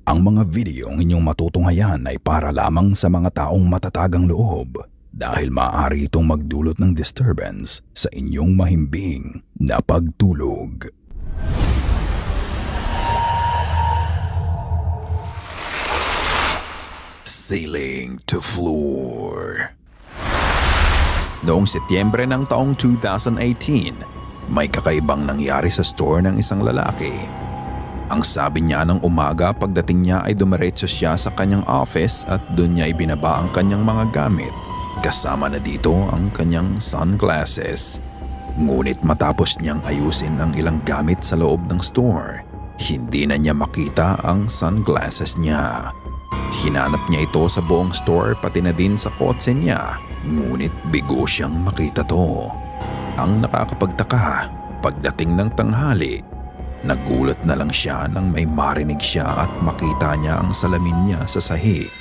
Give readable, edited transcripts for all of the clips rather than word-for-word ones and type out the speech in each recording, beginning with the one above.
Ang mga videong inyong matutunghayan ay para lamang sa mga taong matatagang loob dahil maaari itong magdulot ng disturbance sa inyong mahimbing na pagtulog. Ceiling to floor. Noong Setyembre ng taong 2018, may kakaibang nangyari sa store ng isang lalaki. Ang sabi niya ng umaga pagdating niya ay dumiretso siya sa kanyang office at doon niya ibinaba ang kanyang mga gamit. Kasama na dito ang kanyang sunglasses. Ngunit matapos niyang ayusin ang ilang gamit sa loob ng store, hindi na niya makita ang sunglasses niya. Hinanap niya ito sa buong store pati na din sa kotse niya, ngunit bigo siyang makita to. Ang nakakapagtaka, pagdating ng tanghali, nagulat na lang siya nang may marinig siya at makita niya ang salamin niya sa sahig.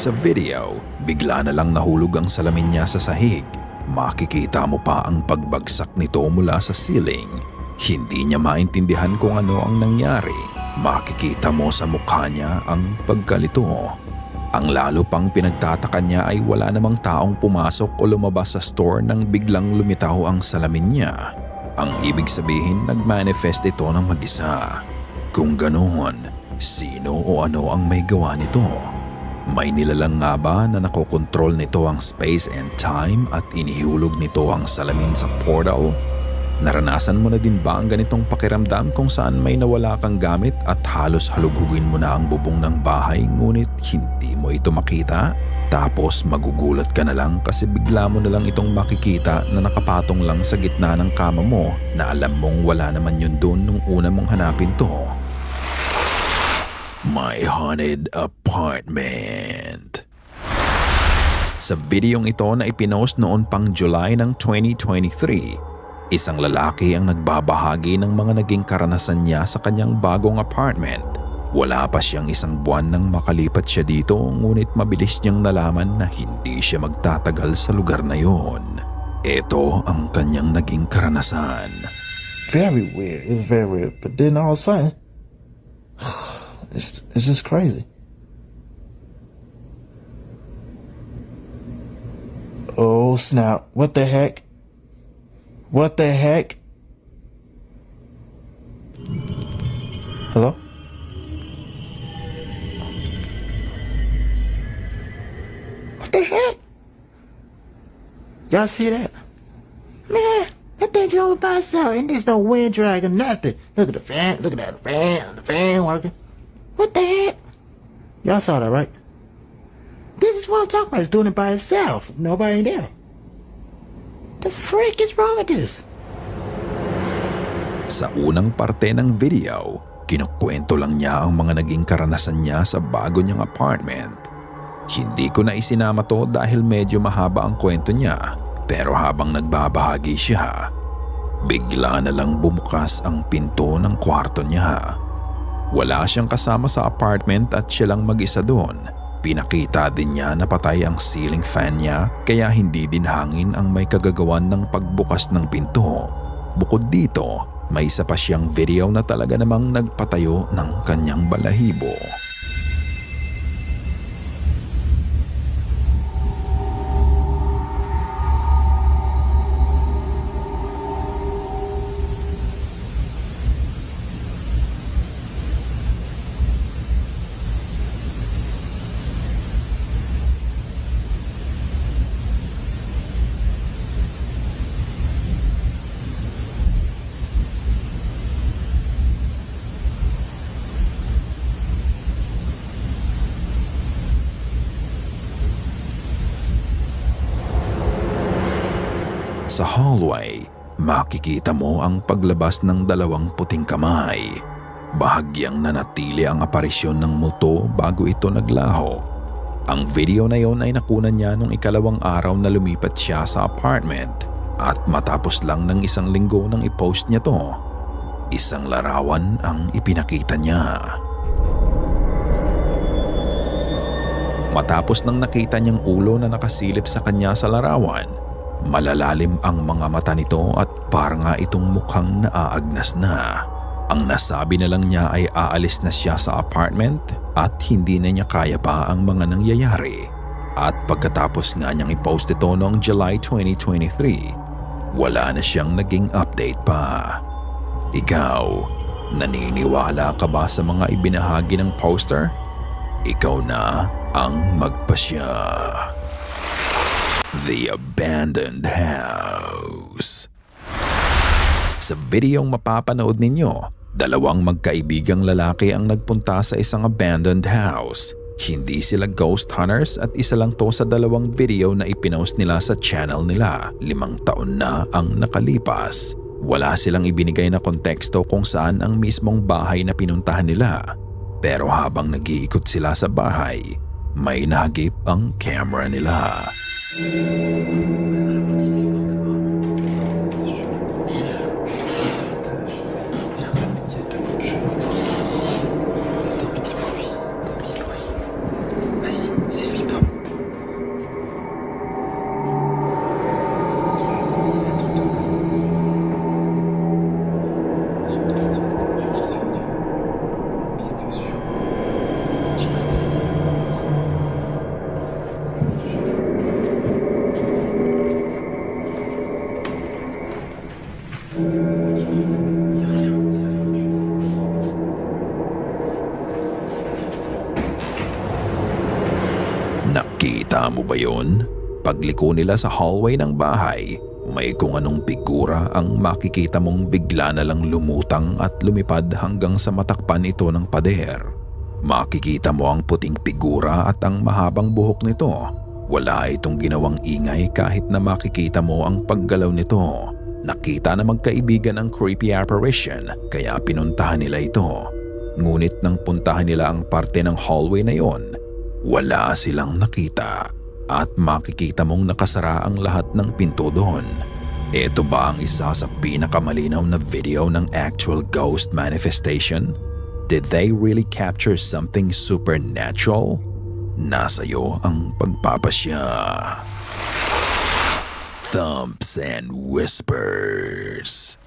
Sa video, bigla na lang nahulog ang salamin niya sa sahig. Makikita mo pa ang pagbagsak nito mula sa ceiling. Hindi niya maintindihan kung ano ang nangyari. Makikita mo sa mukha niya ang pagkalito. Ang lalo pang pinagtataka niya ay wala namang taong pumasok o lumabas sa store nang biglang lumitaw ang salamin niya. Ang ibig sabihin, nagmanifest ito ng mag-isa. Kung ganoon, sino o ano ang may gawa nito? May nilalang nga ba na nakokontrol nito ang space and time at inihulog nito ang salamin sa portal? Naranasan mo na din ba ang ganitong pakiramdam kung saan may nawala kang gamit at halos halughugin mo na ang bubong ng bahay ngunit hindi mo ito makita? Tapos magugulat ka na lang kasi bigla mo na lang itong makikita na nakapatong lang sa gitna ng kama mo na alam mong wala naman yun doon nung una mong hanapin to. My Haunted Apartment. Sa videong ito na ipinost noon pang July ng 2023, isang lalaki ang nagbabahagi ng mga naging karanasan niya sa kanyang bagong apartment. Wala pa siyang isang buwan nang makalipat siya dito, ngunit mabilis niyang nalaman na hindi siya magtatagal sa lugar na yon. Ito ang kanyang naging karanasan. Very weird. It was very weird. But then all of a sudden, it's just crazy. Oh snap. What the heck? What the heck? Hello? What the heck? Y'all see that? Man, that thing drove by itself and there's no wind drag or nothing. Look at the fan, look at that fan working. What the heck? Y'all saw that, right? This is what I'm talking about. It's doing it by itself. Nobody there. The frick is wrong with this? Sa unang parte ng video, kinukwento lang niya ang mga naging karanasan niya sa bago niyang apartment. Hindi ko na isinama to dahil medyo mahaba ang kwento niya, pero habang nagbabahagi siya, bigla na lang bumukas ang pinto ng kwarto niya. Wala siyang kasama sa apartment at siya lang mag-isa doon. Pinakita din niya na patay ang ceiling fan niya kaya hindi din hangin ang may kagagawan ng pagbukas ng pinto. Bukod dito, may isa pa siyang video na talaga namang nagpatayo ng kanyang balahibo. Sa hallway, makikita mo ang paglabas ng dalawang puting kamay. Bahagyang nanatili ang aparisyon ng multo bago ito naglaho. Ang video na yon ay nakunan niya nung ikalawang araw na lumipat siya sa apartment. At matapos lang ng isang linggo nang i-post niya to, isang larawan ang ipinakita niya. Matapos nang nakita niyang ulo na nakasilip sa kanya sa larawan, malalalim ang mga mata nito at parang nga itong mukhang naaagnas na. Ang nasabi na lang niya ay aalis na siya sa apartment at hindi na niya kaya pa ang mga nangyayari. At pagkatapos nga niyang i-post ito noong July 2023, wala na siyang naging update pa. Ikaw, naniniwala ka ba sa mga ibinahagi ng poster? Ikaw na ang magpasya. The Abandoned House. Sa videong mapapanood ninyo, dalawang magkaibigang lalaki ang nagpunta sa isang abandoned house. Hindi sila ghost hunters at isa lang to sa dalawang video na ipinost nila sa channel nila. 5 taon na ang nakalipas. Wala silang ibinigay na konteksto kung saan ang mismong bahay na pinuntahan nila. Pero habang nag-iikot sila sa bahay, may nahagip ang camera nila. Nakita mo ba yun? Pagliko nila sa hallway ng bahay, may kung anong figura ang makikita mong bigla na lang lumutang at lumipad hanggang sa matakpan ito ng pader. Makikita mo ang puting figura at ang mahabang buhok nito. Wala itong ginawang ingay kahit na makikita mo ang paggalaw nito. Nakita na magkaibigan ang creepy apparition kaya pinuntahan nila ito. Ngunit nang puntahan nila ang parte ng hallway na yon, wala silang nakita at makikita mong nakasara ang lahat ng pinto doon. Ito ba ang isa sa pinakamalinaw na video ng actual ghost manifestation? Did they really capture something supernatural? Nasa iyo ang pagpapasya. Thumps and Whispers.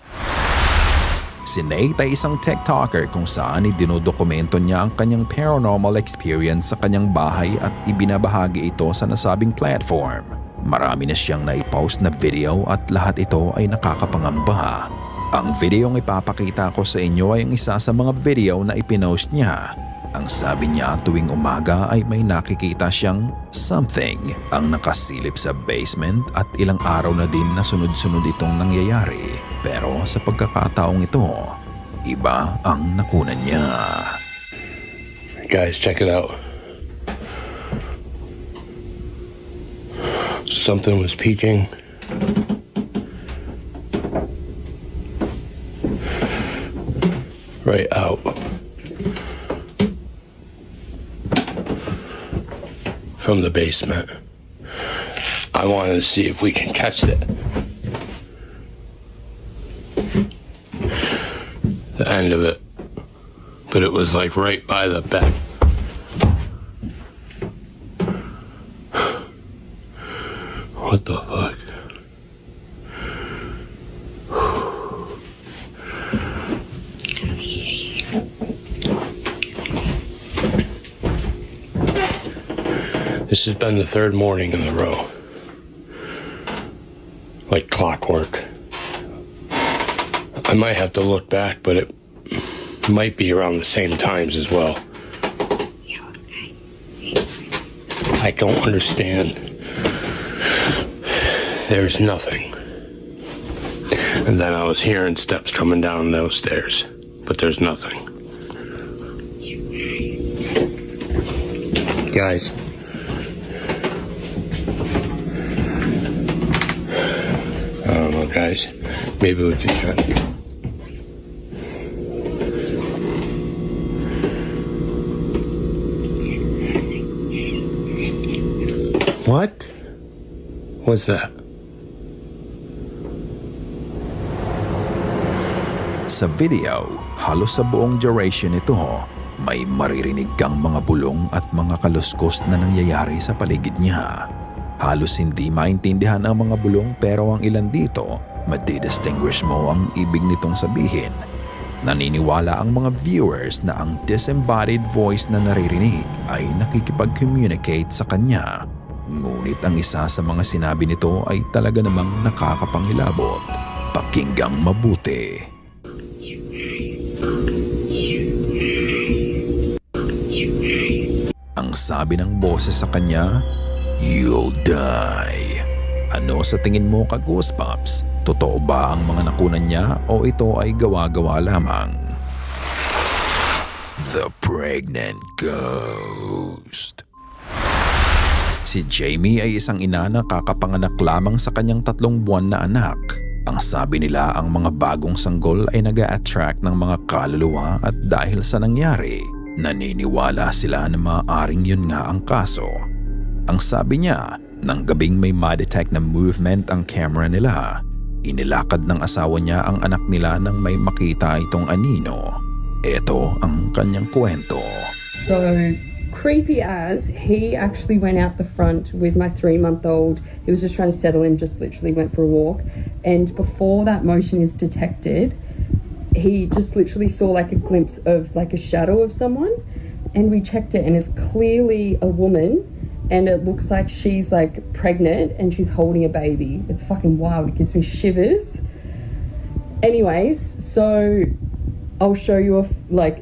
Si Nate ay isang TikToker kung saan idinodokumento niya ang kanyang paranormal experience sa kanyang bahay at ibinabahagi ito sa nasabing platform. Marami na siyang naipost na video at lahat ito ay nakakapangamba. Ang videong ipapakita ko sa inyo ay ang isa sa mga video na ipinost niya. Ang sabi niya tuwing umaga ay may nakikita siyang something ang nakasilip sa basement at ilang araw na din na sunod-sunod itong nangyayari. Pero sa pagkakataong ito, iba ang nakunan niya. Guys, check it out. Something was peeking. Right out. From the basement. I wanted to see if we can catch it. The end of it. But it was like right by the bed. What the fuck? This has been the third morning in a row. Like clockwork. I might have to look back, but it might be around the same times as well. I don't understand. There's nothing. And then I was hearing steps coming down those stairs, but there's nothing. Guys. I don't know, guys. Maybe we could try. What was that? Sa video, halos sa buong duration nito, may maririnig kang mga bulong at mga kaluskos na nangyayari sa paligid niya. Halos hindi maintindihan ang mga bulong pero ang ilan dito, madidistinguish mo ang ibig nitong sabihin. Naniniwala ang mga viewers na ang disembodied voice na naririnig ay nakikipag-communicate sa kanya. Ngunit ang isa sa mga sinabi nito ay talaga namang nakakapangilabot. Pakinggang mabuti. Ang sabi ng boses sa kanya, "You'll die." Ano sa tingin mo ka Goosebumps? Totoo ba ang mga nakunan niya o ito ay gawa-gawa lamang? The Pregnant Ghost. Si Jamie ay isang ina na kakapanganak lamang sa kanyang 3 buwan na anak. Ang sabi nila ang mga bagong sanggol ay nag-a-attract ng mga kaluluwa at dahil sa nangyari, naniniwala sila na maaaring yun nga ang kaso. Ang sabi niya, nang gabing may ma-detect na movement ang camera nila, inilakad ng asawa niya ang anak nila nang may makita itong anino. Ito ang kanyang kwento. So creepy as, he actually went out the front with my 3-month-old. He was just trying to settle him, just literally went for a walk. And before that motion is detected, he just literally saw like a glimpse of like a shadow of someone. And we checked it and it's clearly a woman. And it looks like she's like pregnant and she's holding a baby. It's fucking wild. It gives me shivers. Anyways, so I'll show you a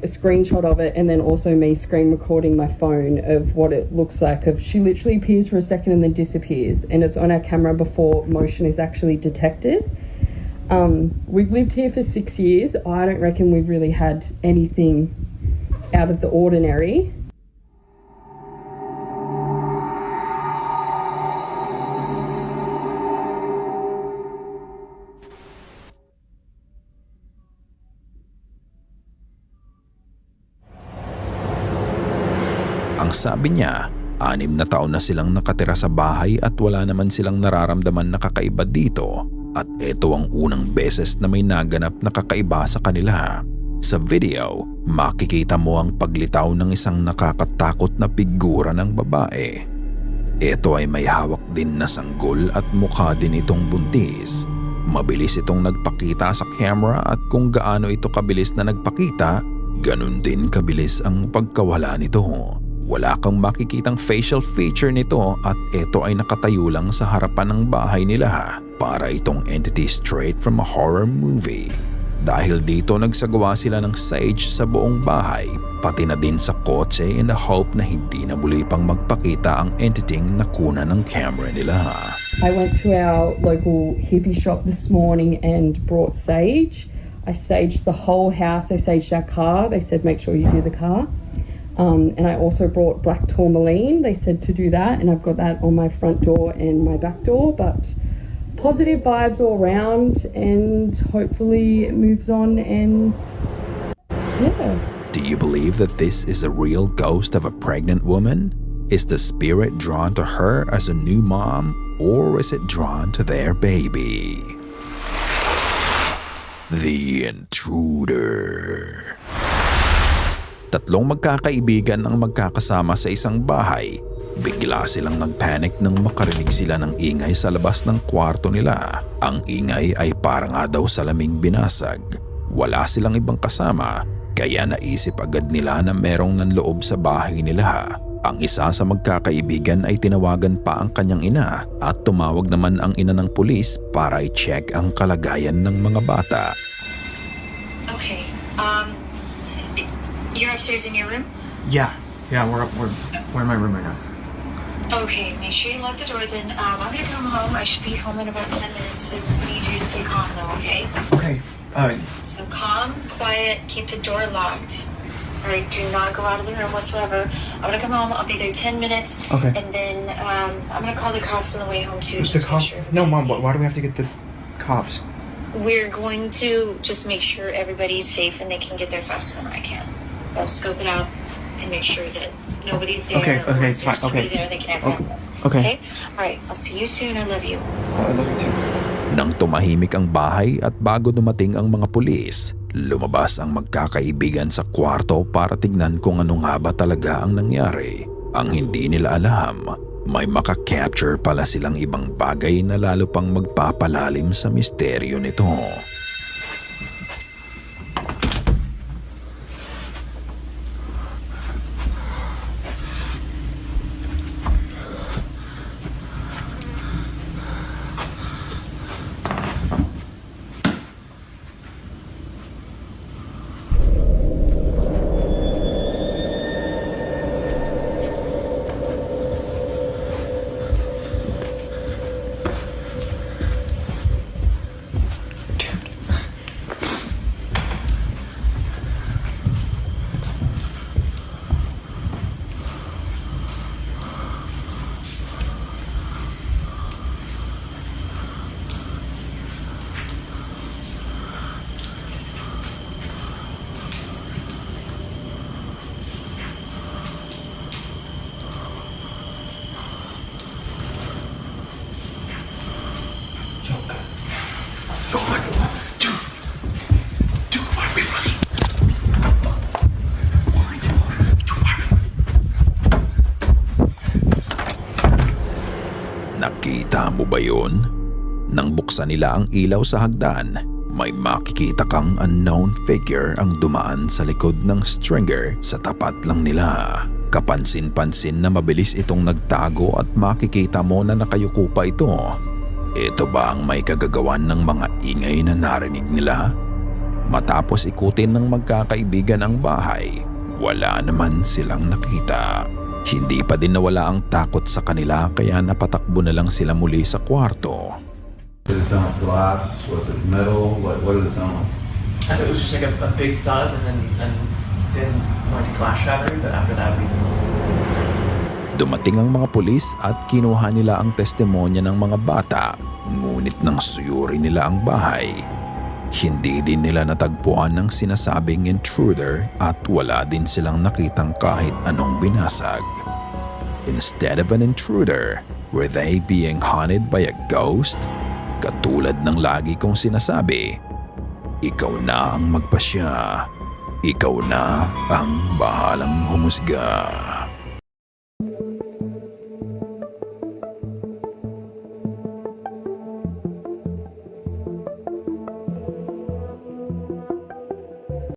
screenshot of it and then also me screen recording my phone of what it looks like. She literally appears for a second and then disappears, and it's on our camera before motion is actually detected. We've lived here for 6 years. I don't reckon we've really had anything out of the ordinary. Ang sabi niya, 6 na taon na silang nakatira sa bahay at wala naman silang nararamdaman na kakaiba dito at ito ang unang beses na may naganap na kakaiba sa kanila. Sa video, makikita mo ang paglitaw ng isang nakakatakot na figura ng babae. Ito ay may hawak din na sanggol at mukha din itong buntis. Mabilis itong nagpakita sa camera at kung gaano ito kabilis na nagpakita, ganun din kabilis ang pagkawala nito. Wala kang makikitang facial feature nito at ito ay nakatayo lang sa harapan ng bahay nila para itong entity straight from a horror movie. Dahil dito nagsagawa sila ng sage sa buong bahay, pati na din sa kotse in the hope na hindi na muli pang magpakita ang entityng nakuna ng camera nila. I went to our local hippie shop this morning and brought sage. I saged the whole house. I saged our car. They said make sure you do the car. And I also brought black tourmaline. They said to do that, and I've got that on my front door and my back door. But positive vibes all around, and hopefully it moves on. And yeah. Do you believe that this is a real ghost of a pregnant woman? Is the spirit drawn to her as a new mom, or is it drawn to their baby? The Intruder. 3 magkakaibigan ang magkakasama sa isang bahay. Bigla silang nagpanic nang makarinig sila ng ingay sa labas ng kwarto nila. Ang ingay ay para nga daw salaming binasag. Wala silang ibang kasama, kaya naisip agad nila na merong nanloob sa bahay nila. Ang isa sa magkakaibigan ay tinawagan pa ang kanyang ina at tumawag naman ang ina ng pulis para i-check ang kalagayan ng mga bata. Okay, you're upstairs in your room? Yeah, we're in my room right now. Okay, make sure you lock the door then. I'm gonna come home. I should be home in about 10 minutes. I need you to stay calm though, okay? Okay. So calm, quiet, keep the door locked. Alright, do not go out of the room whatsoever. I'm gonna come home, I'll be there 10 minutes. Okay. And then I'm gonna call the cops on the way home too. Who's the just to make cop? sure No, Mom. everybody's Why do we have to get the cops? safe. We're going to just make sure everybody's safe and they can get there faster than I can. I'll scope it out and make sure that nobody's there. Okay, or it's if there's fine, okay. somebody there, they can Okay. evacuate. Okay. Alright, I'll see you soon. I love you. I love you too. Nang tumahimik ang bahay at bago dumating ang mga pulis, lumabas ang magkakaibigan sa kwarto para tignan kung ano nga ba talaga ang nangyari. Ang hindi nila alam, may maka-capture pala silang ibang bagay na lalo pang magpapalalim sa misteryo nito. Nakita mo ba yun? Nang buksan nila ang ilaw sa hagdan, may makikita kang unknown figure ang dumaan sa likod ng stringer sa tapat lang nila. Kapansin-pansin na mabilis itong nagtago at makikita mo na nakayuko pa ito. Ito ba ang may kagagawan ng mga ingay na narinig nila? Matapos ikutin ng magkakaibigan ang bahay, wala naman silang nakita. Hindi pa din nawala ang takot sa kanila kaya napatakbo na lang sila muli sa kwarto. Did it sound like glass? Was it metal? What did it sound like? I thought it was just like a big thud and then like glass shattered, but after that we Dumating ang mga pulis at kinuha nila ang testimonya ng mga bata, ngunit nang suyuri nila ang bahay, hindi din nila natagpuan ng sinasabing intruder at wala din silang nakitang kahit anong binasag. Instead of an intruder, were they being haunted by a ghost? Katulad ng lagi kong sinasabi, ikaw na ang magpasya. Ikaw na ang bahalang humusga.